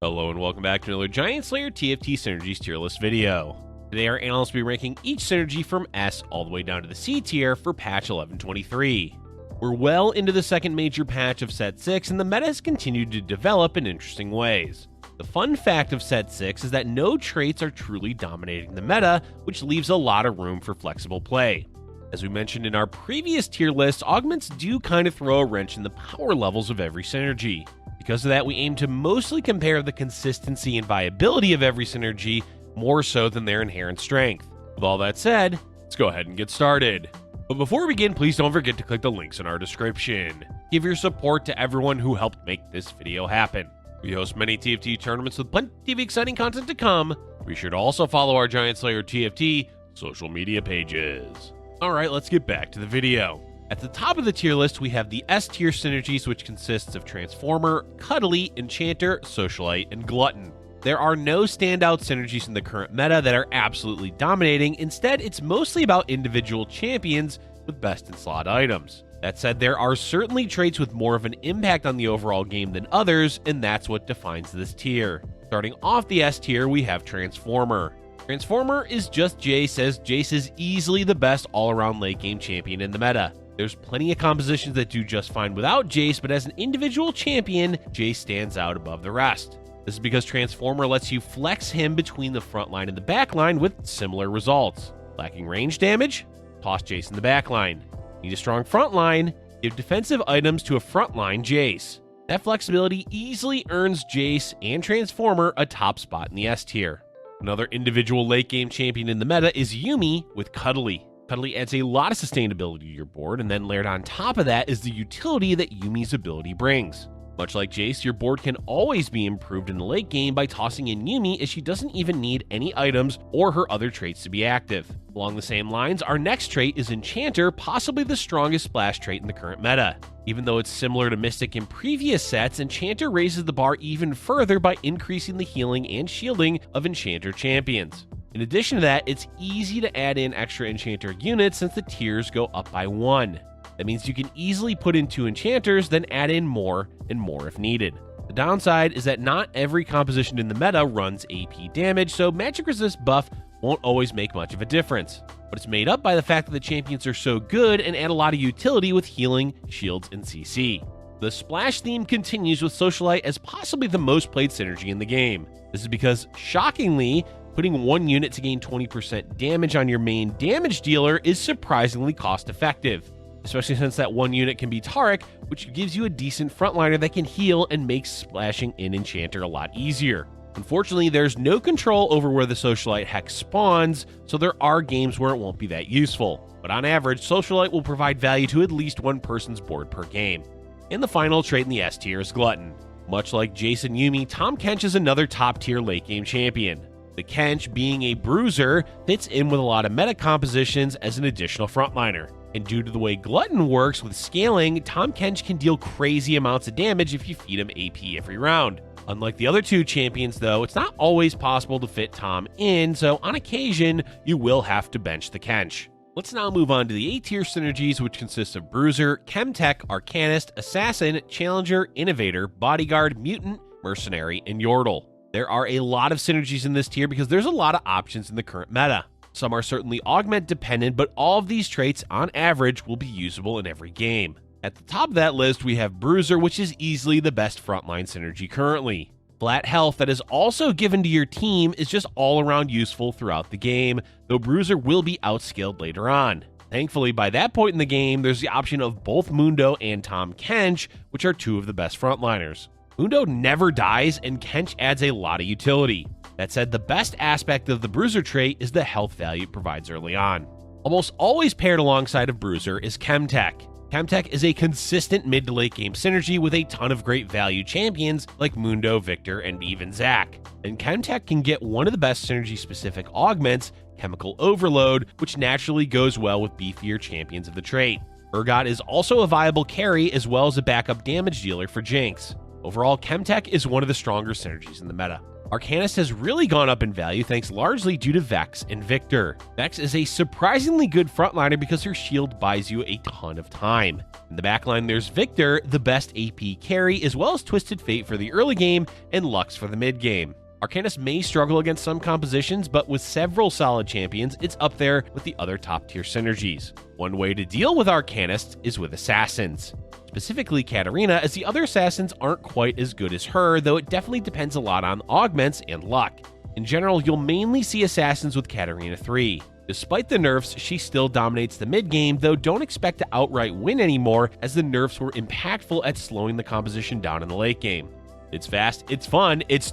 Hello and welcome back to another Giant Slayer TFT Synergies tier list video. Today our analysts will be ranking each synergy from S all the way down to the C tier for patch 11.23. We're well into the second major patch of Set 6 and the meta has continued to develop in interesting ways. The fun fact of Set 6 is that no traits are truly dominating the meta, which leaves a lot of room for flexible play. As we mentioned in our previous tier list, augments do kind of throw a wrench in the power levels of every synergy. Because of that, we aim to mostly compare the consistency and viability of every synergy more so than their inherent strength. With all that said, let's go ahead and get started. But before we begin, please don't forget to click the links in our description. Give your support to everyone who helped make this video happen. We host many TFT tournaments with plenty of exciting content to come. Be sure to also follow our Giant Slayer TFT social media pages. Alright, let's get back to the video. At the top of the tier list, we have the S tier synergies, which consists of Transformer, Cuddly, Enchanter, Socialite, and Glutton. There are no standout synergies in the current meta that are absolutely dominating. Instead, it's mostly about individual champions with best-in-slot items. That said, there are certainly traits with more of an impact on the overall game than others, and that's what defines this tier. Starting off the S tier, we have Transformer. Transformer is just Jace, as Jace is easily the best all-around late-game champion in the meta. There's plenty of compositions that do just fine without Jace, but as an individual champion, Jace stands out above the rest. This is because Transformer lets you flex him between the front line and the back line with similar results. Lacking range damage? Toss Jace in the back line. Need a strong front line? Give defensive items to a frontline Jace. That flexibility easily earns Jace and Transformer a top spot in the S tier. Another individual late-game champion in the meta is Yuumi with Cuddly. Cuddly adds a lot of sustainability to your board, and then layered on top of that is the utility that Yuumi's ability brings. Much like Jace, your board can always be improved in the late game by tossing in Yuumi, as she doesn't even need any items or her other traits to be active. Along the same lines, our next trait is Enchanter, possibly the strongest splash trait in the current meta. Even though it's similar to Mystic in previous sets, Enchanter raises the bar even further by increasing the healing and shielding of Enchanter champions. In addition to that, it's easy to add in extra Enchanter units since the tiers go up by 1. That means you can easily put in 2 Enchanters, then add in more and more if needed. The downside is that not every composition in the meta runs AP damage, so magic resist buff won't always make much of a difference. But it's made up by the fact that the champions are so good and add a lot of utility with healing, shields, and CC. The splash theme continues with Socialite as possibly the most played synergy in the game. This is because, shockingly, putting 1 unit to gain 20% damage on your main damage dealer is surprisingly cost-effective, especially since that 1 unit can be Taric, which gives you a decent frontliner that can heal and makes splashing in Enchanter a lot easier. Unfortunately, there's no control over where the Socialite hex spawns, so there are games where it won't be that useful. But on average, Socialite will provide value to at least 1 person's board per game. And the final trait in the S tier is Glutton. Much like Jace and Yuumi, Tahm Kench is another top-tier late-game champion. The Kench, being a bruiser, fits in with a lot of meta compositions as an additional frontliner. And due to the way Glutton works with scaling, Tahm Kench can deal crazy amounts of damage if you feed him AP every round. Unlike the other 2 champions though, it's not always possible to fit Tahm in, so on occasion, you will have to bench the Kench. Let's now move on to the A tier synergies, which consists of Bruiser, Chemtech, Arcanist, Assassin, Challenger, Innovator, Bodyguard, Mutant, Mercenary, and Yordle. There are a lot of synergies in this tier because there's a lot of options in the current meta. Some are certainly augment dependent, but all of these traits on average will be usable in every game. At the top of that list, we have Bruiser, which is easily the best frontline synergy currently. Flat health that is also given to your team is just all around useful throughout the game, though Bruiser will be outskilled later on. Thankfully, by that point in the game, there's the option of both Mundo and Tahm Kench, which are 2 of the best frontliners. Mundo never dies, and Kench adds a lot of utility. That said, the best aspect of the Bruiser trait is the health value it provides early on. Almost always paired alongside of Bruiser is Chemtech. Chemtech is a consistent mid to late game synergy with a ton of great value champions like Mundo, Victor, and even Zac. And Chemtech can get one of the best synergy specific augments, Chemical Overload, which naturally goes well with beefier champions of the trait. Urgot is also a viable carry as well as a backup damage dealer for Jinx. Overall, Chemtech is one of the stronger synergies in the meta. Arcanist has really gone up in value thanks largely due to Vex and Victor. Vex is a surprisingly good frontliner because her shield buys you a ton of time. In the backline there's Victor, the best AP carry, as well as Twisted Fate for the early game and Lux for the mid game. Arcanist may struggle against some compositions, but with several solid champions, it's up there with the other top tier synergies. One way to deal with Arcanist is with assassins. Specifically Katarina, as the other assassins aren't quite as good as her, though it definitely depends a lot on augments and luck. In general, you'll mainly see assassins with Katarina 3. Despite the nerfs, she still dominates the mid game, though don't expect to outright win anymore, as the nerfs were impactful at slowing the composition down in the late game. It's fast, it's fun, it's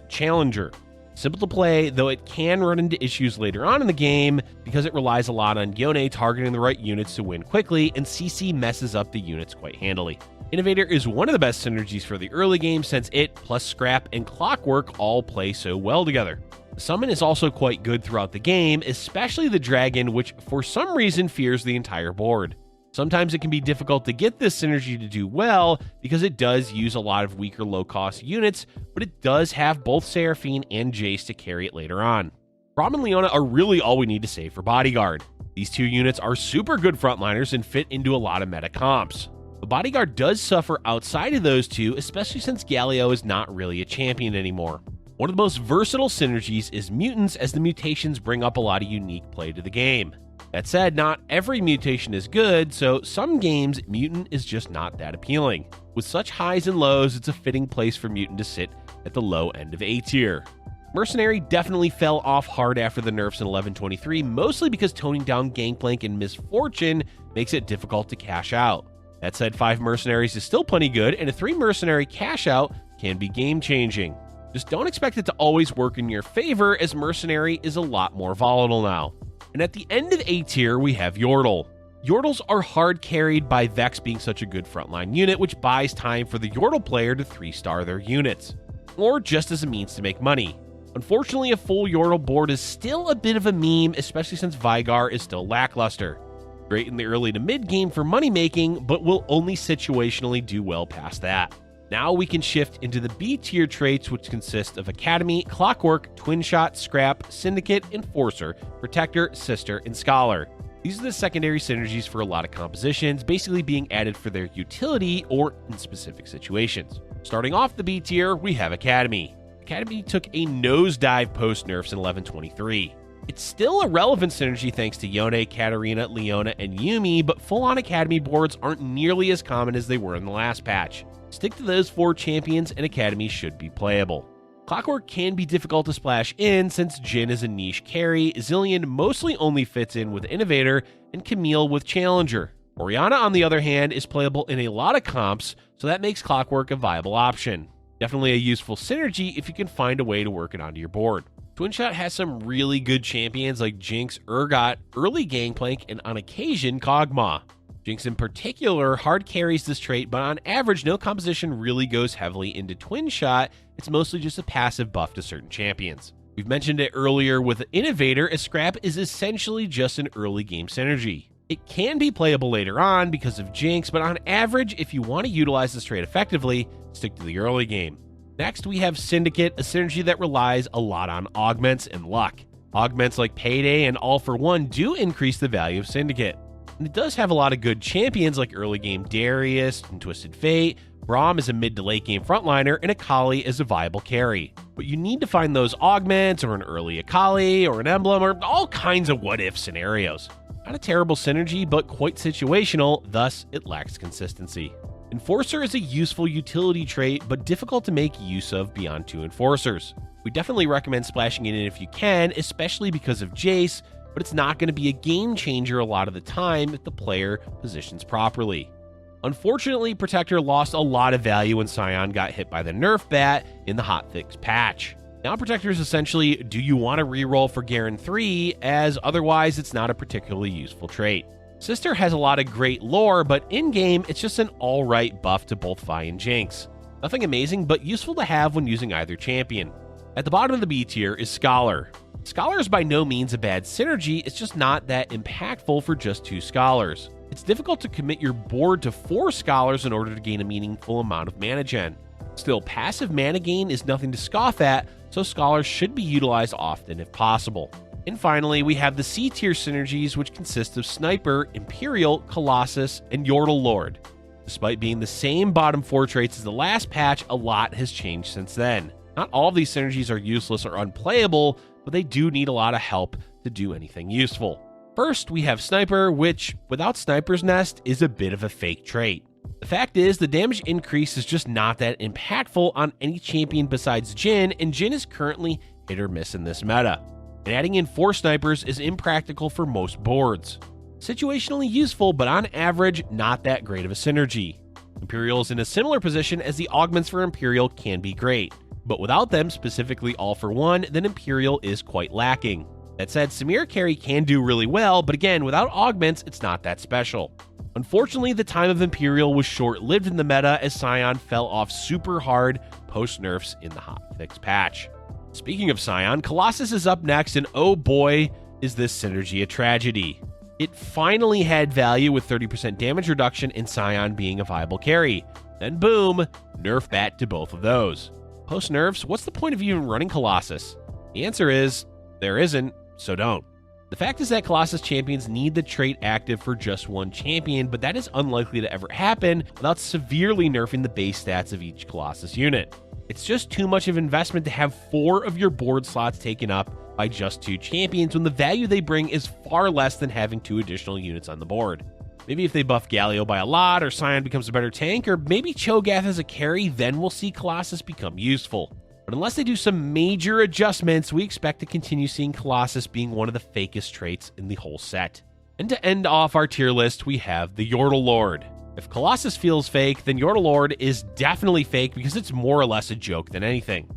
Challenger. Simple to play, though it can run into issues later on in the game because it relies a lot on Yone targeting the right units to win quickly, and CC messes up the units quite handily. Innovator is one of the best synergies for the early game since it, plus Scrap and Clockwork, all play so well together. The summon is also quite good throughout the game, especially the dragon, which for some reason fears the entire board. Sometimes it can be difficult to get this synergy to do well because it does use a lot of weaker low-cost units, but it does have both Seraphine and Jace to carry it later on. Braum and Leona are really all we need to say for Bodyguard. These two units are super good frontliners and fit into a lot of meta comps. The Bodyguard does suffer outside of those two, especially since Galio is not really a champion anymore. One of the most versatile synergies is Mutants, as the mutations bring up a lot of unique play to the game. That said, not every mutation is good, so some games, Mutant is just not that appealing. With such highs and lows, it's a fitting place for Mutant to sit at the low end of A tier. Mercenary definitely fell off hard after the nerfs in 11.23, mostly because toning down Gangplank and Misfortune makes it difficult to cash out. That said, 5 Mercenaries is still plenty good, and a 3 Mercenary cash out can be game-changing. Just don't expect it to always work in your favor, as Mercenary is a lot more volatile now. And at the end of A tier, we have Yordle. Yordles are hard carried by Vex being such a good frontline unit, which buys time for the Yordle player to 3-star their units, or just as a means to make money. Unfortunately, a full Yordle board is still a bit of a meme, especially since Vigar is still lackluster. Great in the early to mid game for money making, but will only situationally do well past that. Now we can shift into the B tier traits, which consist of Academy, Clockwork, Twinshot, Scrap, Syndicate, Enforcer, Protector, Sister, and Scholar. These are the secondary synergies for a lot of compositions, basically being added for their utility or in specific situations. Starting off the B tier, we have Academy. Academy took a nosedive post-nerfs in 11.23. It's still a relevant synergy thanks to Yone, Katarina, Leona, and Yuumi, but full-on Academy boards aren't nearly as common as they were in the last patch. Stick to those 4 champions and Academy should be playable. Clockwork can be difficult to splash in since Jhin is a niche carry, Zillion mostly only fits in with Innovator, and Camille with Challenger. Orianna, on the other hand, is playable in a lot of comps, so that makes Clockwork a viable option. Definitely a useful synergy if you can find a way to work it onto your board. Twinshot has some really good champions like Jinx, Urgot, early Gangplank, and on occasion Kog'Maw. Jinx in particular hard carries this trait, but on average no composition really goes heavily into Twinshot, it's mostly just a passive buff to certain champions. We've mentioned it earlier with Innovator, as Scrap is essentially just an early game synergy. It can be playable later on because of Jinx, but on average, if you want to utilize this trait effectively, stick to the early game. Next, we have Syndicate, a synergy that relies a lot on augments and luck. Augments like Payday and All for One do increase the value of Syndicate. And it does have a lot of good champions like early game Darius and Twisted Fate. Braum is a mid to late game frontliner, and Akali is a viable carry. But you need to find those augments or an early Akali or an emblem or all kinds of what if scenarios. Not a terrible synergy, but quite situational, thus it lacks consistency. Enforcer is a useful utility trait, but difficult to make use of beyond 2 Enforcers. We definitely recommend splashing it in if you can, especially because of Jace, but it's not going to be a game changer a lot of the time if the player positions properly. Unfortunately, Protector lost a lot of value when Scion got hit by the nerf bat in the hotfix patch. Now Protector is essentially, do you want to reroll for Garen 3, as otherwise it's not a particularly useful trait. Sister has a lot of great lore, but in-game it's just an alright buff to both Vi and Jinx. Nothing amazing, but useful to have when using either champion. At the bottom of the B tier is Scholar. Scholar is by no means a bad synergy, it's just not that impactful for just 2 Scholars. It's difficult to commit your board to 4 Scholars in order to gain a meaningful amount of mana gen. Still, passive mana gain is nothing to scoff at, so Scholars should be utilized often if possible. And finally, we have the C-tier synergies, which consist of Sniper, Imperial, Colossus, and Yordle Lord. Despite being the same bottom 4 traits as the last patch, a lot has changed since then. Not all of these synergies are useless or unplayable, but they do need a lot of help to do anything useful. First, we have Sniper, which, without Sniper's Nest, is a bit of a fake trait. The fact is, the damage increase is just not that impactful on any champion besides Jhin, and Jhin is currently hit or miss in this meta. And adding in 4 snipers is impractical for most boards. Situationally useful, but on average, not that great of a synergy. Imperial is in a similar position as the augments for Imperial can be great, but without them, specifically All for One, then Imperial is quite lacking. That said, Samir carry can do really well, but again, without augments, it's not that special. Unfortunately, the time of Imperial was short-lived in the meta as Sion fell off super hard post-nerfs in the hotfix patch. Speaking of Sion, Colossus is up next, and oh boy, is this synergy a tragedy. It finally had value with 30% damage reduction and Sion being a viable carry. Then boom, nerf bat to both of those. Post-nerfs, what's the point of even running Colossus? The answer is, there isn't, so don't. The fact is that Colossus champions need the trait active for just one champion, but that is unlikely to ever happen without severely nerfing the base stats of each Colossus unit. It's just too much of investment to have 4 of your board slots taken up by just 2 champions when the value they bring is far less than having 2 additional units on the board. Maybe if they buff Galio by a lot, or Sion becomes a better tank, or maybe Cho'Gath as a carry, then we'll see Colossus become useful. But unless they do some major adjustments, we expect to continue seeing Colossus being one of the fakest traits in the whole set. And to end off our tier list, we have the Yordle Lord. If Colossus feels fake, then Yordle Lord is definitely fake because it's more or less a joke than anything.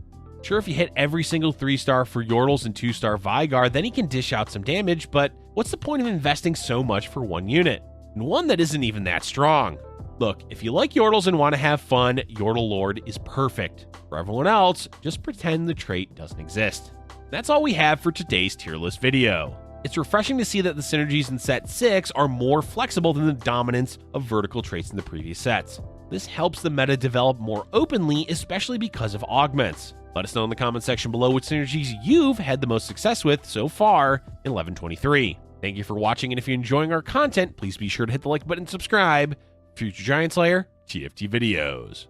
Sure, if you hit every single 3-star for Yordles and 2-star Bodyguard, then he can dish out some damage, but what's the point of investing so much for one unit? And one that isn't even that strong. Look, if you like Yordles and want to have fun, Yordle Lord is perfect. For everyone else, just pretend the trait doesn't exist. That's all we have for today's tier list video. It's refreshing to see that the synergies in set 6 are more flexible than the dominance of vertical traits in the previous sets. This helps the meta develop more openly, especially because of augments. Let us know in the comment section below which synergies you've had the most success with so far in 1123. Thank you for watching, and if you're enjoying our content, please be sure to hit the like button and subscribe for future Giant Slayer TFT videos.